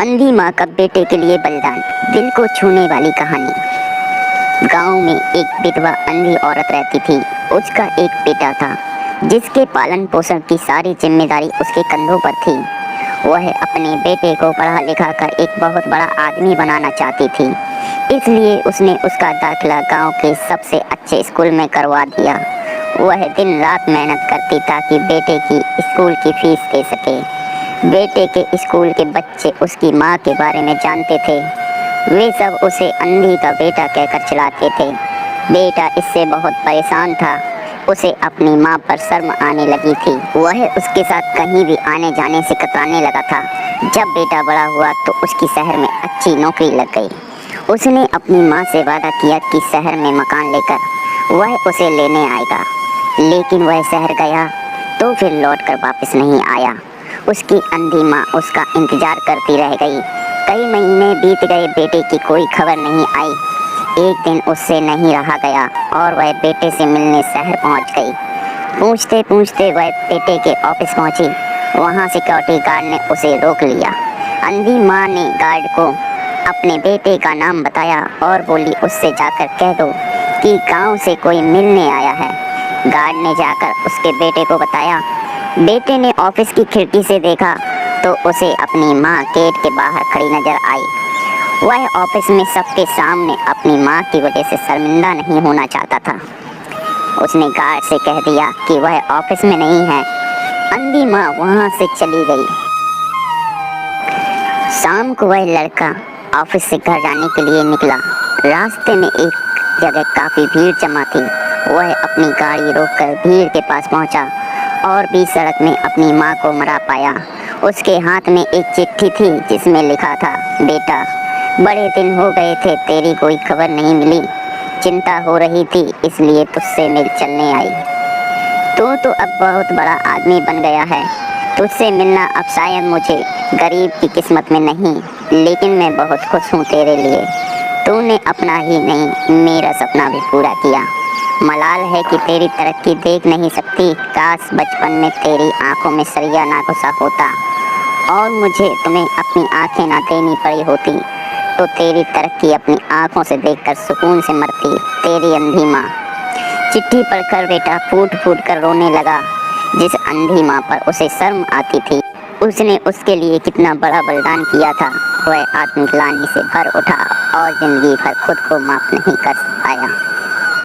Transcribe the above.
अंधी माँ का बेटे के लिए बलिदान, दिल को छूने वाली कहानी। गांव में एक विधवा अंधी औरत रहती थी। उसका एक बेटा था जिसके पालन पोषण की सारी जिम्मेदारी उसके कंधों पर थी। वह अपने बेटे को पढ़ा लिखा कर एक बहुत बड़ा आदमी बनाना चाहती थी, इसलिए उसने उसका दाखिला गांव के सबसे अच्छे स्कूल में करवा दिया। वह दिन रात मेहनत करती ताकि बेटे की स्कूल की फीस दे सके। बेटे के स्कूल के बच्चे उसकी माँ के बारे में जानते थे। वे सब उसे अंधी का बेटा कहकर चिढ़ाते थे। बेटा इससे बहुत परेशान था। उसे अपनी माँ पर शर्म आने लगी थी। वह उसके साथ कहीं भी आने जाने से कतराने लगा था। जब बेटा बड़ा हुआ तो उसकी शहर में अच्छी नौकरी लग गई। उसने अपनी माँ से वादा किया कि शहर में मकान लेकर वह उसे लेने आएगा, लेकिन वह शहर गया तो फिर लौटकर वापस नहीं आया। उसकी अंधी माँ उसका इंतजार करती रह गई। कई महीने बीत गए, बेटे की कोई खबर नहीं आई। एक दिन उससे नहीं रहा गया और वह बेटे से मिलने शहर पहुंच गई। पूछते पूछते वह बेटे के ऑफिस पहुंची। वहां सिक्योरिटी गार्ड ने उसे रोक लिया। अंधी माँ ने गार्ड को अपने बेटे का नाम बताया और बोली, उससे जाकर कह दो कि गांव से कोई मिलने आया है। गार्ड ने जाकर उसके बेटे को बताया। बेटे ने ऑफिस की खिड़की से देखा तो उसे अपनी माँ गेट के बाहर खड़ी नजर आई। वह ऑफिस में सबके सामने अपनी माँ की वजह से शर्मिंदा नहीं होना चाहता था। उसने गार्ड से कह दिया कि वह ऑफिस में नहीं है। अंधी माँ वहाँ से चली गई। शाम को वह लड़का ऑफिस से घर जाने के लिए निकला। रास्ते में एक जगह काफी भीड़ जमा थी। वह अपनी गाड़ी रोककर भीड़ के पास पहुंचा और बीच सड़क में अपनी माँ को मरा पाया। उसके हाथ में एक चिट्ठी थी जिसमें लिखा था, बेटा बड़े दिन हो गए थे, तेरी कोई खबर नहीं मिली। चिंता हो रही थी इसलिए तुझसे मिल चलने आई। तू तो अब बहुत बड़ा आदमी बन गया है। तुझसे मिलना अब शायद मुझे गरीब की किस्मत में नहीं, लेकिन मैं बहुत खुश हूँ तेरे लिए। तूने अपना ही नहीं मेरा सपना भी पूरा किया। मलाल है कि तेरी तरक्की देख नहीं सकती। काश बचपन में तेरी आंखों में सरिया ना घुसा होता और मुझे तुम्हें अपनी आंखें ना देनी पड़ी होती तो तेरी तरक्की अपनी आंखों से देखकर सुकून से मरती। तेरी अंधी माँ। चिट्ठी पढ़कर बेटा फूट फूट कर रोने लगा। जिस अंधी माँ पर उसे शर्म आती थी, उसने उसके लिए कितना बड़ा बलिदान किया था, वह आत्मग्लानि से भर उठा और जिंदगी भर खुद को माफ नहीं कर पाया।